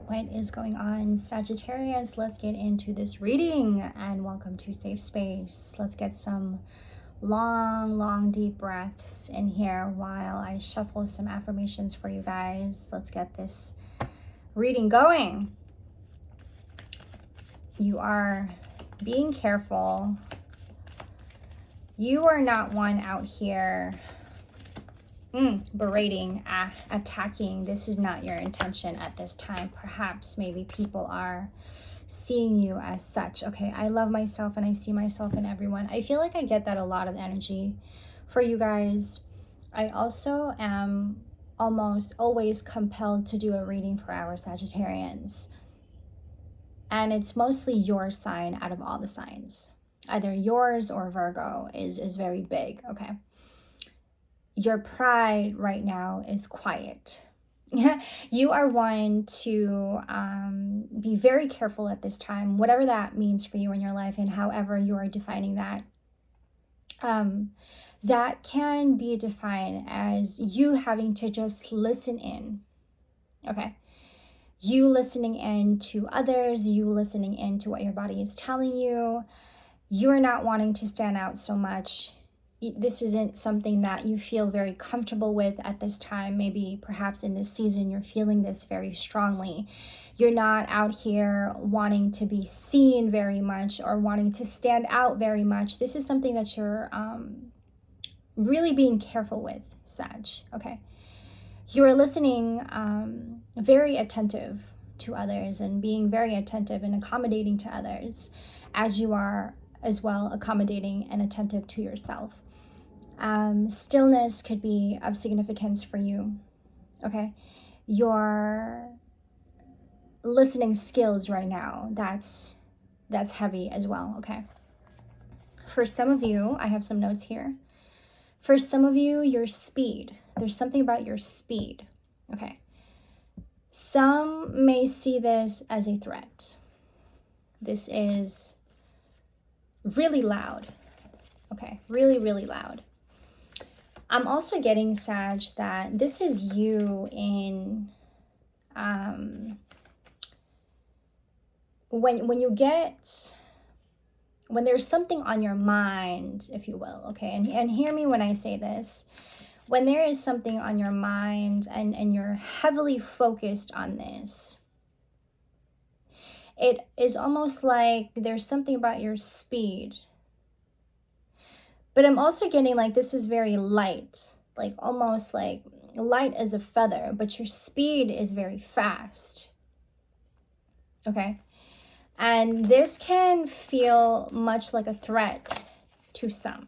What is going on, Sagittarius? Let's get into this reading, and welcome to Safe Space. Let's get some long, deep breaths in here while I shuffle some affirmations for you guys. Let's get this reading going. You are being careful. You are not one out here berating, attacking. This is not your intention at this time. Perhaps maybe people are seeing you as such. Okay, I love myself and I see myself in everyone. I feel like I get that a lot of energy for you guys. I also am almost always compelled to do a reading for our Sagittarians. And it's mostly your sign out of all the signs. Either yours or Virgo is very big, okay? Your pride right now is quiet. You are one to be very careful at this time, whatever that means for you in your life and however you are defining that. That can be defined as you having to just listen in, okay? You listening in to others, you listening in to what your body is telling you. You're not wanting to stand out so much. This isn't something that you feel very comfortable with at this time. Maybe perhaps in this season you're feeling this very strongly. You're not out here wanting to be seen very much or wanting to stand out very much. This is something that you're really being careful with, Sag, okay? You are listening very attentive to others and being very attentive and accommodating to others as you are as well accommodating and attentive to yourself. Stillness could be of significance for you, okay? Your listening skills right now, that's heavy as well, okay? For some of you, I have some notes here. For some of you, your speed. There's something about your speed, okay? Some may see this as a threat. This is really loud, okay? Really loud. I'm also getting, Sag, that this is you in when there's something on your mind, if you will, okay? And hear me when I say this. When there is something on your mind and you're heavily focused on this, it is almost like there's something about your speed. But I'm also getting like this is very light, like almost like light as a feather, but your speed is very fast, okay? And this can feel much like a threat to some.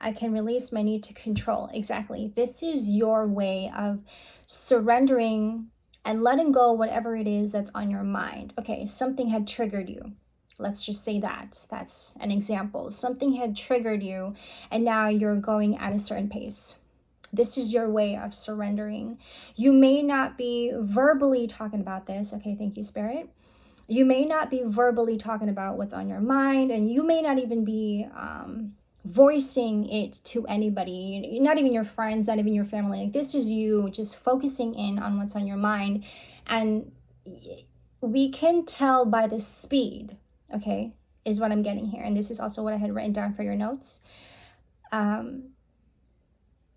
I can release my need to control. Exactly. This is your way of surrendering and letting go whatever it is that's on your mind. Okay, something had triggered you. Let's just say that. That's an example. Something had triggered you and now you're going at a certain pace. This is your way of surrendering. You may not be verbally talking about this. Okay, thank you, Spirit. You may not be verbally talking about what's on your mind, and you may not even be voicing it to anybody, not even your friends, not even your family. Like, this is you just focusing in on what's on your mind. And we can tell by the speed, okay, is what I'm getting here. And this is also what I had written down for your notes.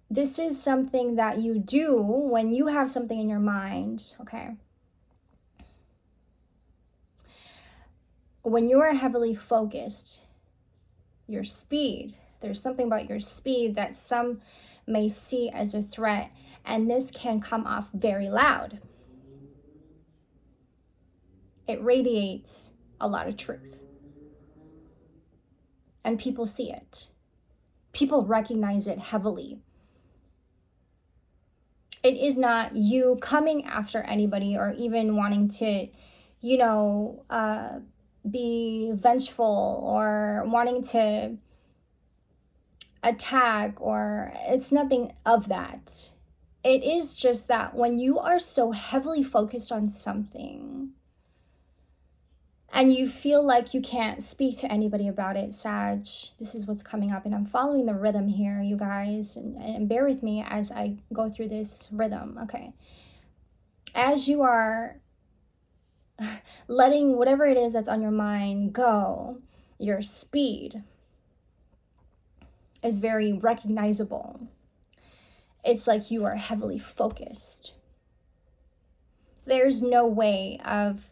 This is something that you do when you have something in your mind, okay? When you are heavily focused, your speed, there's something about your speed that some may see as a threat, and this can come off very loud. It radiates a lot of truth, and people see it. People recognize it heavily. It is not you coming after anybody or even wanting to, be vengeful or wanting to attack, or it's nothing of that. It is just that when you are so heavily focused on something and you feel like you can't speak to anybody about it, Sag, this is what's coming up. And I'm following the rhythm here, you guys, and bear with me as I go through this rhythm, okay? As you are letting whatever it is that's on your mind go. Your speed is very recognizable. It's like you are heavily focused. There's no way of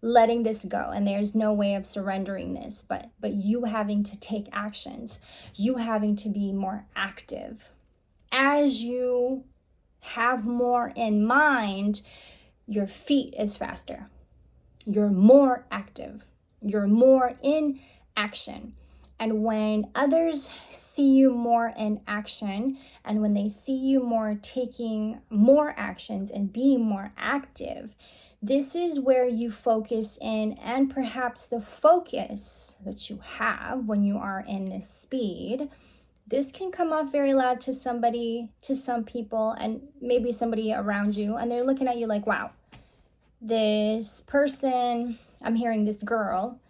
letting this go, and there's no way of surrendering this, but you having to take actions, you having to be more active. As you have more in mind, your feet is faster. You're more active. You're more in action. And when others see you more in action, and when they see you more taking more actions and being more active, this is where you focus in, and perhaps the focus that you have when you are in this speed, this can come off very loud to somebody, to some people, and maybe somebody around you, and they're looking at you like, wow, this person, I'm hearing this girl,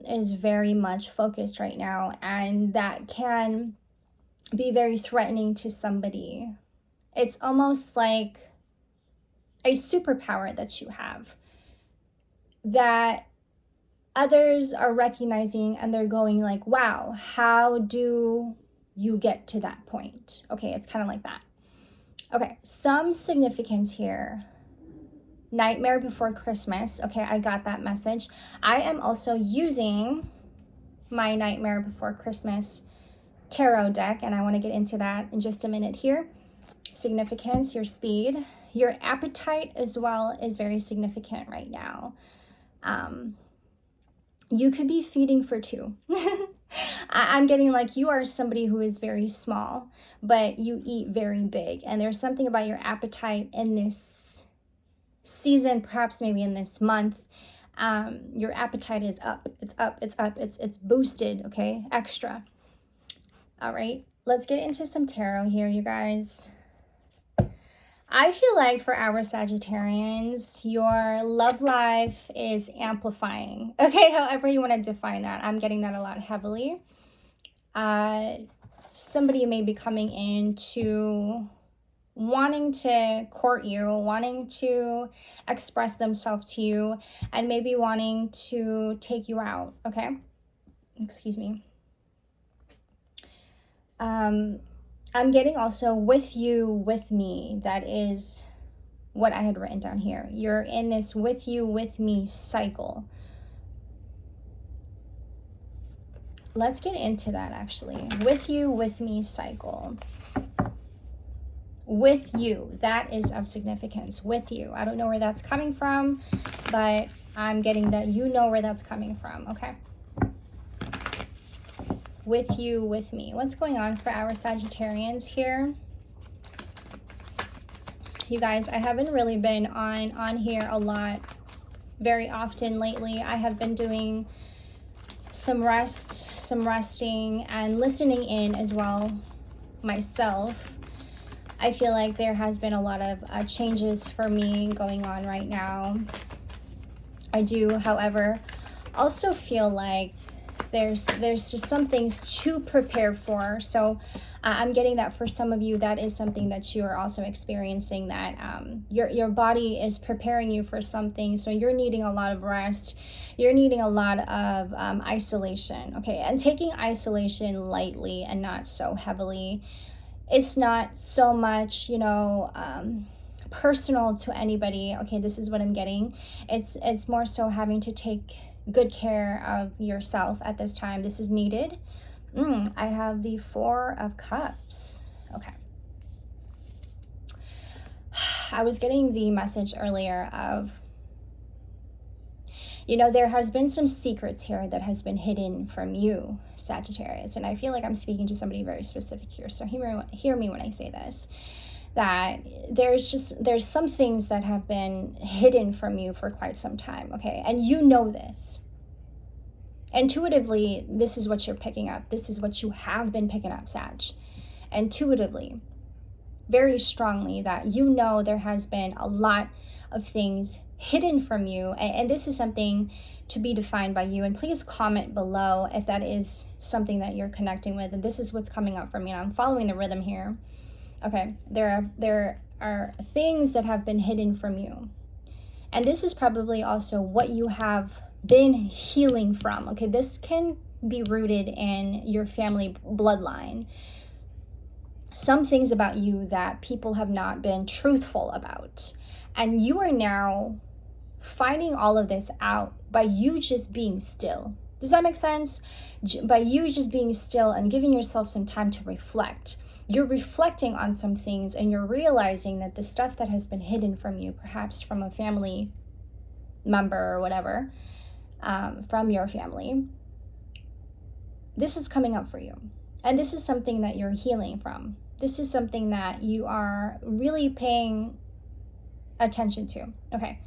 is very much focused right now, and that can be very threatening to somebody. It's almost like a superpower that you have that others are recognizing, and they're going like, wow, how do you get to that point? Okay, it's kind of like that. Okay, some significance here. Nightmare Before Christmas. Okay, I got that message. I am also using my Nightmare Before Christmas tarot deck, and I want to get into that in just a minute here. Significance, your speed, your appetite as well is very significant right now. You could be feeding for two. I'm getting like you are somebody who is very small, but you eat very big. And there's something about your appetite in this season, perhaps maybe in this month. Your appetite is up. It's up. It's up. It's boosted. Okay, extra. All right, let's get into some tarot here, you guys. I feel like for our Sagittarians, your love life is amplifying. Okay, however you want to define that. I'm getting that a lot heavily. Somebody may be coming into wanting to court you, wanting to express themselves to you, and maybe wanting to take you out, okay? Excuse me. I'm getting also with you, with me. That is what I had written down here. You're in this with you, with me cycle. Let's get into that actually. With you, with me cycle. With you, that is of significance. With you. I don't know where that's coming from, but I'm getting that you know where that's coming from, okay? With you, with me. What's going on for our Sagittarians here? You guys, I haven't really been on here a lot, very often lately. I have been doing some resting, and listening in as well myself. I feel like there has been a lot of changes for me going on right now. I do, however, also feel like there's just some things to prepare for. So I'm getting that for some of you, that is something that you are also experiencing, that your body is preparing you for something. So you're needing a lot of rest. You're needing a lot of isolation. Okay, and taking isolation lightly and not so heavily. It's not so much, personal to anybody. Okay, this is what I'm getting. It's more so having to take good care of yourself at this time. This is needed. I have the 4 of Cups. Okay. I was getting the message earlier of, there has been some secrets here that has been hidden from you, Sagittarius. And I feel like I'm speaking to somebody very specific here. So hear me when I say this. That there's some things that have been hidden from you for quite some time, okay? And you know this. Intuitively, this is what you're picking up. This is what you have been picking up, Sag. Intuitively, very strongly, that there has been a lot of things hidden from you. And this is something to be defined by you. And please comment below if that is something that you're connecting with. And this is what's coming up for me. And I'm following the rhythm here. Okay, there are things that have been hidden from you. And this is probably also what you have been healing from. Okay, this can be rooted in your family bloodline. Some things about you that people have not been truthful about. And you are now finding all of this out by you just being still. Does that make sense? By you just being still and giving yourself some time to reflect. You're reflecting on some things and you're realizing that the stuff that has been hidden from you, perhaps from a family member or whatever, from your family, this is coming up for you. And this is something that you're healing from. This is something that you are really paying attention to. Okay.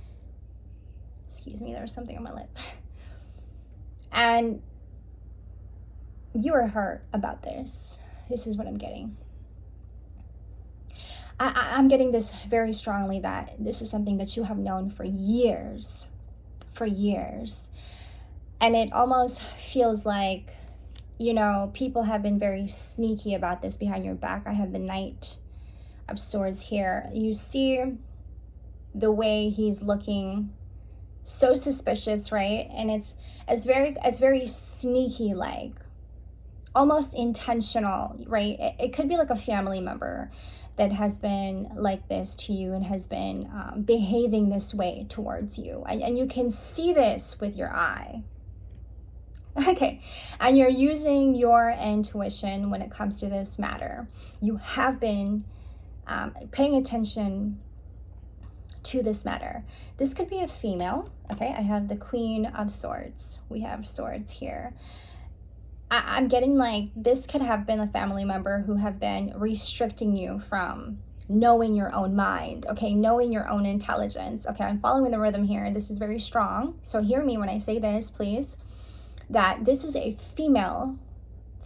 Excuse me, there was something on my lip. And you are hurt about this. This is what I'm getting. I'm getting this very strongly that this is something that you have known for years. For years. And it almost feels like, you know, people have been very sneaky about this behind your back. I have the Knight of Swords here. You see the way he's looking so suspicious, right? And it's very sneaky, like almost intentional, right? It could be like a family member that has been like this to you and has been behaving this way towards you. And you can see this with your eye. Okay, and you're using your intuition when it comes to this matter. You have been paying attention to this matter. This could be a female. Okay, I have the Queen of Swords. We have swords here. I'm getting like this could have been a family member who have been restricting you from knowing your own mind, okay, knowing your own intelligence. Okay, I'm following the rhythm here. This is very strong. So hear me when I say this, please, that this is a female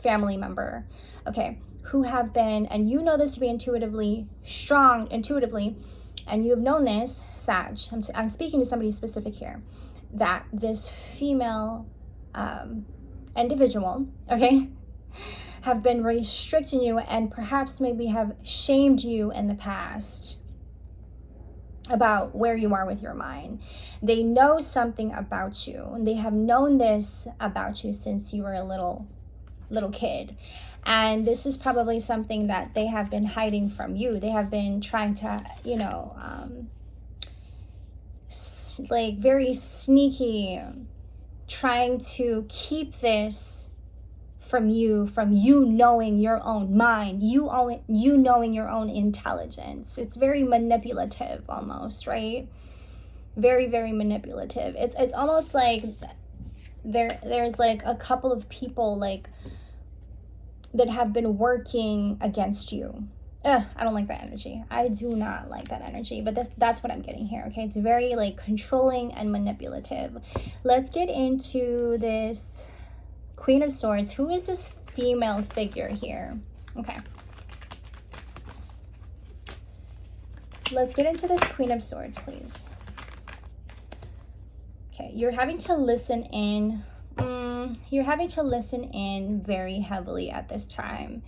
family member, okay, who have been, and you know this to be intuitively, and you have known this, Sag, I'm speaking to somebody specific here, that this female individual, okay, have been restricting you and perhaps maybe have shamed you in the past about where you are with your mind. They know something about you, and they have known this about you since you were a little kid. And this is probably something that they have been hiding from you. They have been trying to, you know, like very sneaky, trying to keep this from you knowing your own mind, you knowing your own intelligence. It's very manipulative almost, right? Very, very manipulative. It's almost like there's like a couple of people like that have been working against you. I don't like that energy. I do not like that energy, but that's what I'm getting here, okay? It's very like controlling and manipulative. Let's get into this Queen of Swords. Who is this female figure here? Okay. Let's get into this Queen of Swords, please. Okay, you're having to listen in. You're having to listen in very heavily at this time.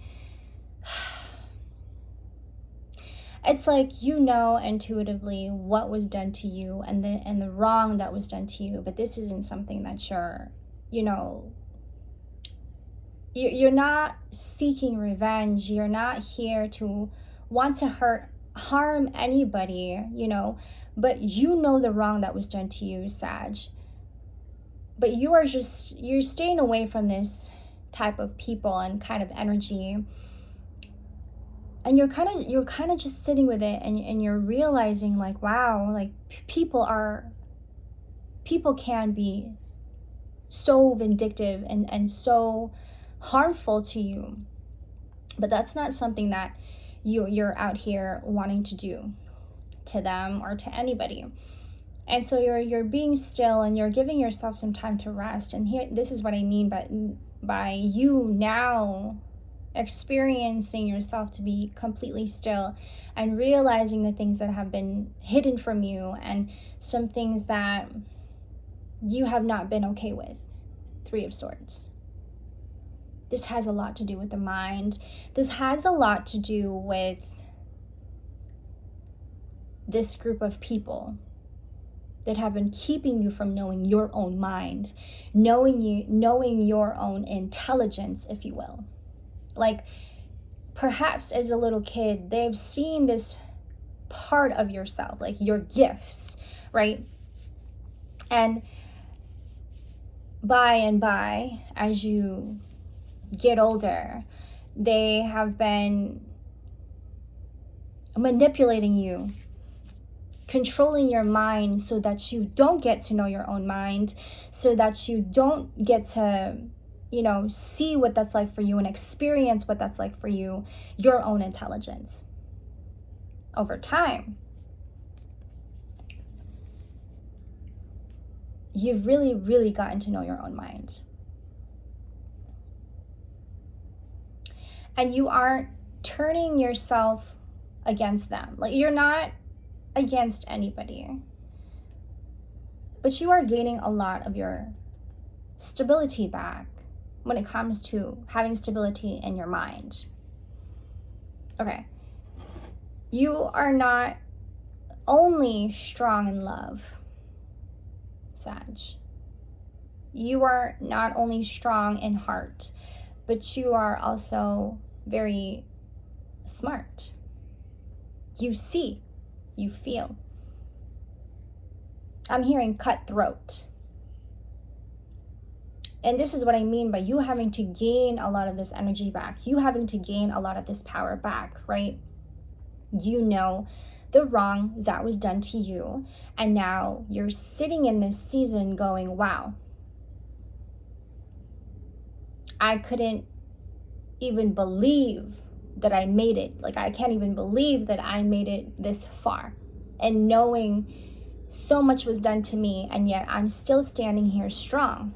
It's like you know intuitively what was done to you and the wrong that was done to you, but this isn't something that you're, you know, you're not seeking revenge. You're not here to want to harm anybody, you know, but you know the wrong that was done to you, Sag. But you're staying away from this type of people and kind of energy. And you're kind of just sitting with it, and you're realizing like, wow, like people can be so vindictive and so harmful to you, but that's not something that you're out here wanting to do to them or to anybody. And so you're being still and you're giving yourself some time to rest. And here, this is what I mean by you now experiencing yourself to be completely still and realizing the things that have been hidden from you and some things that you have not been okay with. Three of Swords. This has a lot to do with the mind. This has a lot to do with this group of people. that have been keeping you from knowing your own mind, knowing your own intelligence, if you will. Like, perhaps as a little kid, they've seen this part of yourself, like your gifts, right? And by, as you get older, they have been manipulating you, controlling your mind so that you don't get to know your own mind, so that you don't get to, see what that's like for you and experience what that's like for you, your own intelligence. Over time, you've really, really gotten to know your own mind. And you aren't turning yourself against them. Like, you're not against anybody, but you are gaining a lot of your stability back when it comes to having stability in your mind. Okay. You are not only strong in love, Sag. You are not only strong in heart, but you are also very smart. You see, you feel. I'm hearing cutthroat. And this is what I mean by you having to gain a lot of this energy back. You having to gain a lot of this power back, right? You know the wrong that was done to you. And now you're sitting in this season going, wow, I couldn't even believe that I made it. Like, I can't even believe that I made it this far. And knowing so much was done to me, and yet I'm still standing here strong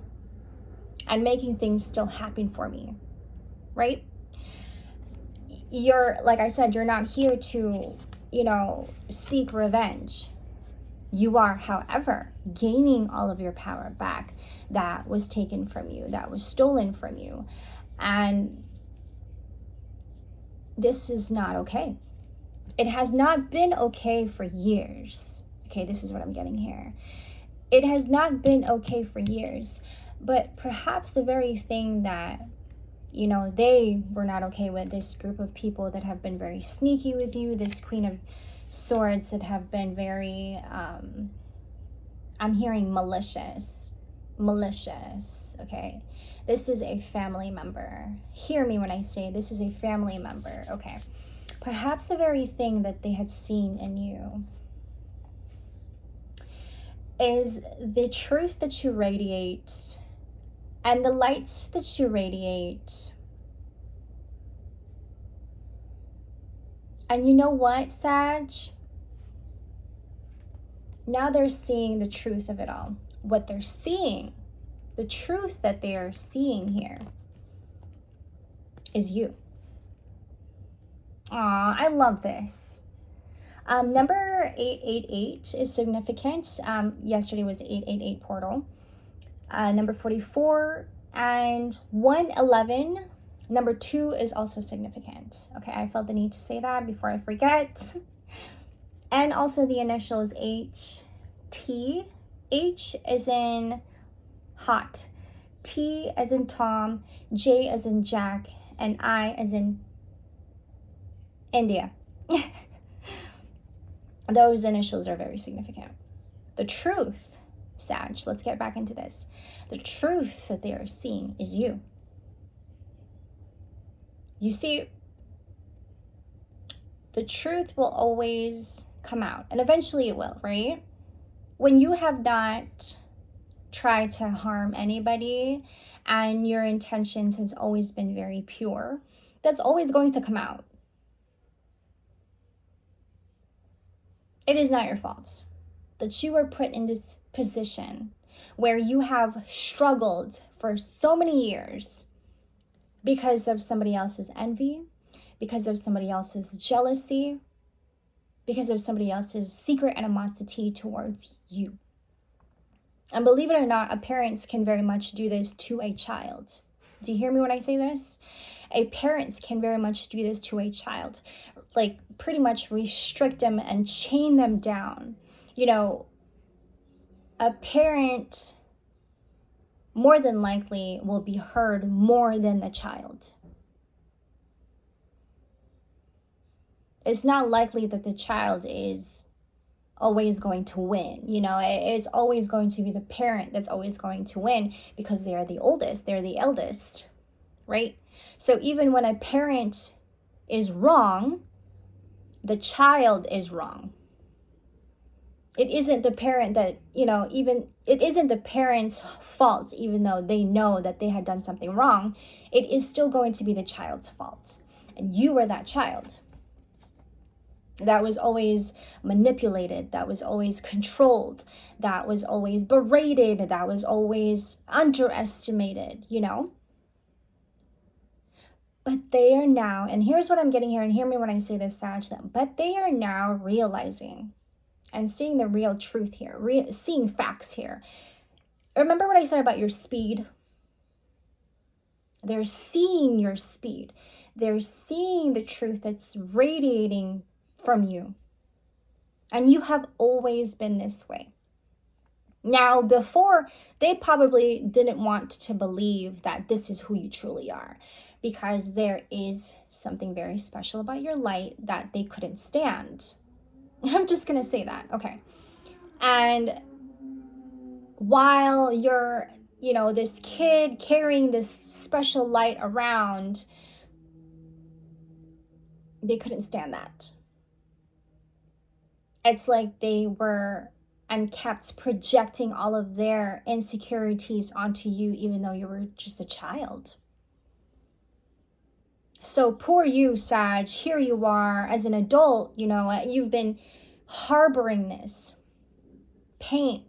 and making things still happen for me, right? You're, like I said, you're not here to, seek revenge. You are, however, gaining all of your power back that was taken from you, that was stolen from you. And this is not okay. It has not been okay for years. Okay, this is what I'm getting here. It has not been okay for years, but perhaps the very thing that, they were not okay with, this group of people that have been very sneaky with you, this Queen of Swords that have been very, I'm hearing malicious, okay? This is a family member. Hear me when I say this is a family member, okay? Perhaps the very thing that they had seen in you is the truth that you radiate and the lights that you radiate. And you know what, Sag? Now they're seeing the truth of it all. What they're seeing, the truth that they are seeing here is you. Aw, I love this. Number 888 is significant. Yesterday was 888 portal. Number 44 and 111. Number 2 is also significant. Okay, I felt the need to say that before I forget. And also the initials HT. H as in hot, T as in Tom, J as in Jack, and I as in India. Those initials are very significant. The truth, Sag, let's get back into this. The truth that they are seeing is you. You see, the truth will always come out, and eventually it will, right? When you have not tried to harm anybody and your intentions has always been very pure, that's always going to come out. It is not your fault that you were put in this position where you have struggled for so many years because of somebody else's envy, because of somebody else's jealousy, because of somebody else's secret animosity towards you. And believe it or not, a parent can very much do this to a child. Do you hear me when I say this? A parent can very much do this to a child. Like, pretty much restrict them and chain them down. a parent more than likely will be heard more than the child. It's not likely that the child is always going to win. You know, it's always going to be the parent that's always going to win because they are the oldest, they're the eldest, right? So even when a parent is wrong, the child is wrong. It isn't the parent that, you know, even it isn't the parent's fault, even though they know that they had done something wrong. It is still going to be the child's fault. And you were that child that was always manipulated, that was always controlled, that was always berated, that was always underestimated, you know? But they are now, and here's what I'm getting here, and hear me when I say this, Sag, but they are now realizing and seeing the real truth here, seeing facts here. Remember what I said about your speed? They're seeing your speed. They're seeing the truth that's radiating from you. And you have always been this way. Now, before, they probably didn't want to believe that this is who you truly are, because there is something very special about your light that they couldn't stand. I'm just going to say that. Okay. And while you're, you know, this kid carrying this special light around, they couldn't stand that. It's like they were and kept projecting all of their insecurities onto you, even though you were just a child. So poor you, Sag, here you are as an adult, you know, you've been harboring this pain,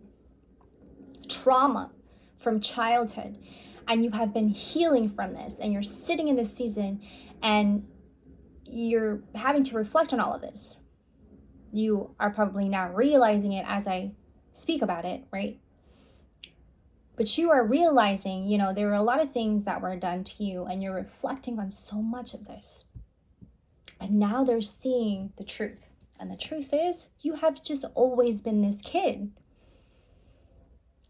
trauma from childhood, and you have been healing from this, and you're sitting in this season and you're having to reflect on all of this. You are probably now realizing it as I speak about it, right? But you are realizing, you know, there were a lot of things that were done to you, and you're reflecting on so much of this. But now they're seeing the truth. And the truth is, you have just always been this kid.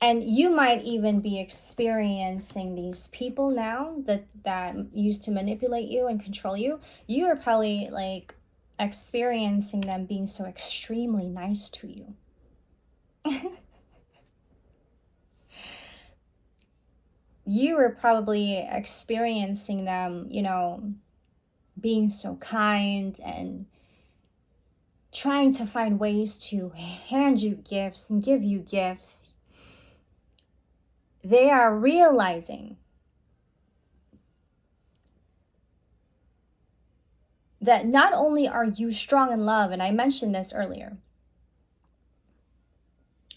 And you might even be experiencing these people now that used to manipulate you and control you. You are probably like experiencing them being so extremely nice to you. You were probably experiencing them, you know, being so kind and trying to find ways to hand you gifts and give you gifts. They are realizing that not only are you strong in love, and I mentioned this earlier,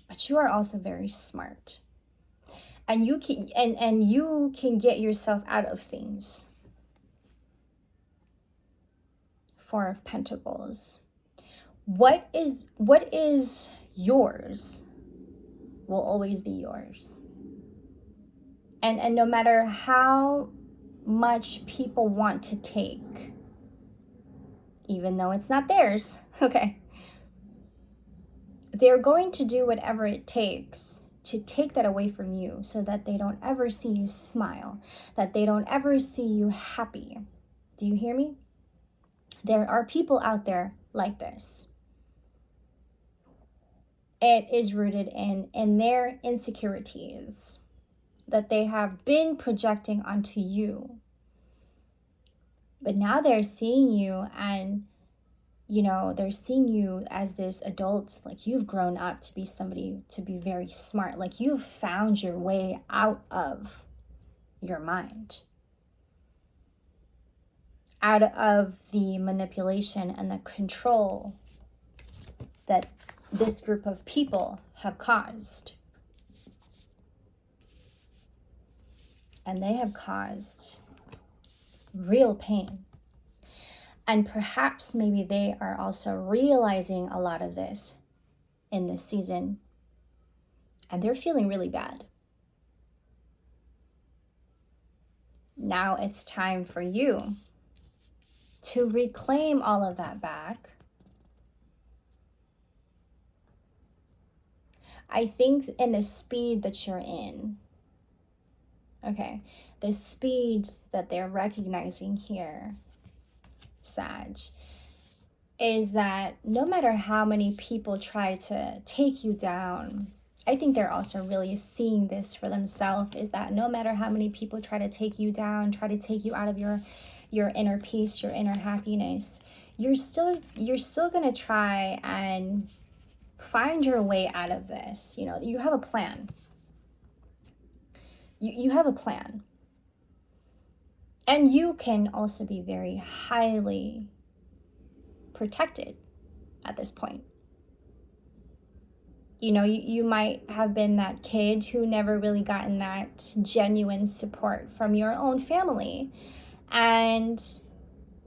but you are also very smart. And you can and you can get yourself out of things. Four of Pentacles. What is yours will always be yours. And no matter how much people want to take, even though it's not theirs, okay, they're going to do whatever it takes to take that away from you so that they don't ever see you smile, that they don't ever see you happy. Do you hear me? There are people out there like this. It is rooted in their insecurities that they have been projecting onto you. But now they're seeing you, and you know, they're seeing you as this adult, like you've grown up to be somebody, to be very smart, like you've found your way out of your mind, out of the manipulation and the control that this group of people have caused. And they have caused real pain. And perhaps maybe they are also realizing a lot of this in this season. And they're feeling really bad. Now it's time for you to reclaim all of that back. I think in the speed that you're in, okay, the speed that they're recognizing here, Sag, is that no matter how many people try to take you down, I think they're also really seeing this for themselves, is that no matter how many people try to take you down, try to take you out of your inner peace, your inner happiness, you're still going to try and find your way out of this. You know, you have a plan. You have a plan. And you can also be very highly protected at this point. You know, you might have been that kid who never really gotten that genuine support from your own family, and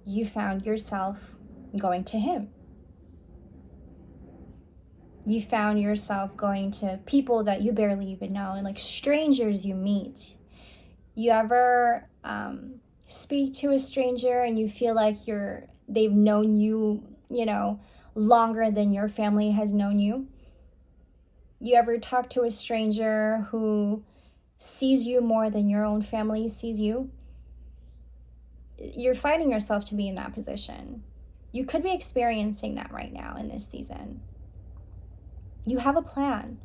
you found yourself going to him. You found yourself going to people that you barely even know, and like strangers you meet. You ever speak to a stranger and you feel like they've known you, you know, longer than your family has known you? You ever talk to a stranger who sees you more than your own family sees you? You're finding yourself to be in that position. You could be experiencing that right now in this season. You have a plan.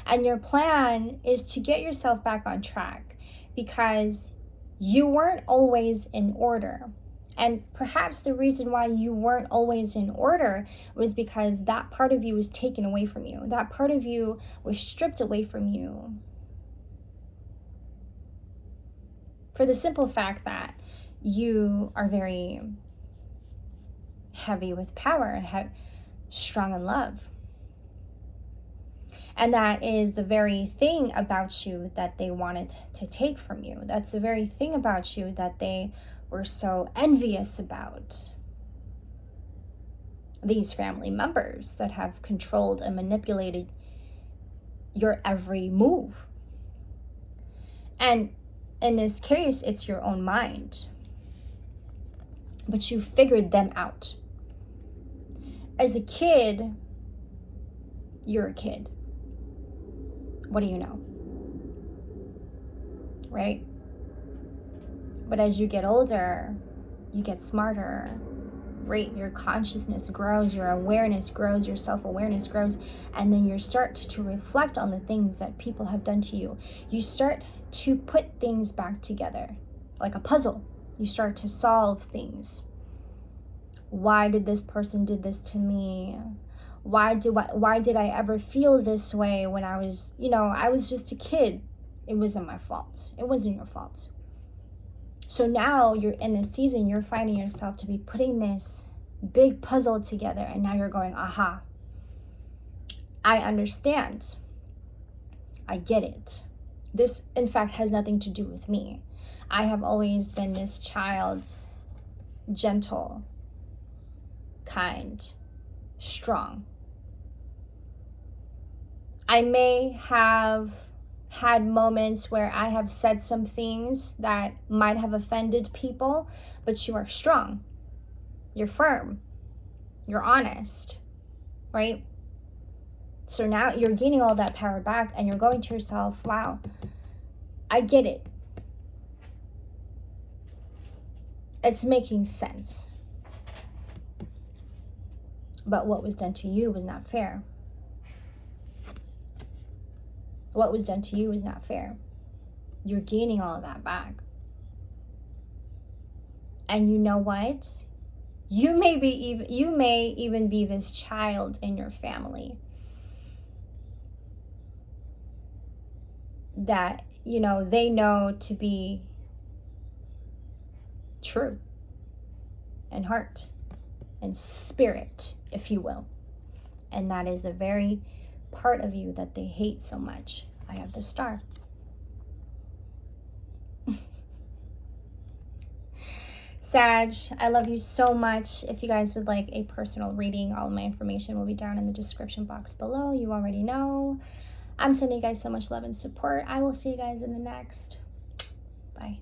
And your plan is to get yourself back on track, because you weren't always in order. And perhaps the reason why you weren't always in order was because that part of you was taken away from you. That part of you was stripped away from you. For the simple fact that you are very heavy with power, strong in love. And that is the very thing about you that they wanted to take from you. That's the very thing about you that they were so envious about. These family members that have controlled and manipulated your every move. And in this case, it's your own mind. But you figured them out. As a kid, you're a kid. What do you know? Right? But as you get older, you get smarter, right? Your consciousness grows, your awareness grows, your self-awareness grows, and then you start to reflect on the things that people have done to you. You start to put things back together, like a puzzle. You start to solve things. Why did this person did this to me? Why did I ever feel this way when I was, I was just a kid? It wasn't my fault. It wasn't your fault. So now you're in this season, you're finding yourself to be putting this big puzzle together, and now you're going, aha, I understand. I get it. This, in fact, has nothing to do with me. I have always been this child, gentle, kind, strong. I may have had moments where I have said some things that might have offended people, but you are strong. You're firm. You're honest, right? So now you're gaining all that power back, and you're going to yourself, wow, I get it. It's making sense. But what was done to you was not fair. What was done to you is not fair. You're gaining all of that back. And you know what? You may even be this child in your family that, they know to be true and heart and spirit, if you will. And that is the very part of you that they hate so much. I have the star. Sag, I love you so much. If you guys would like a personal reading, all of my information will be down in the description box below. You already know. I'm sending you guys so much love and support. I will see you guys in the next. Bye.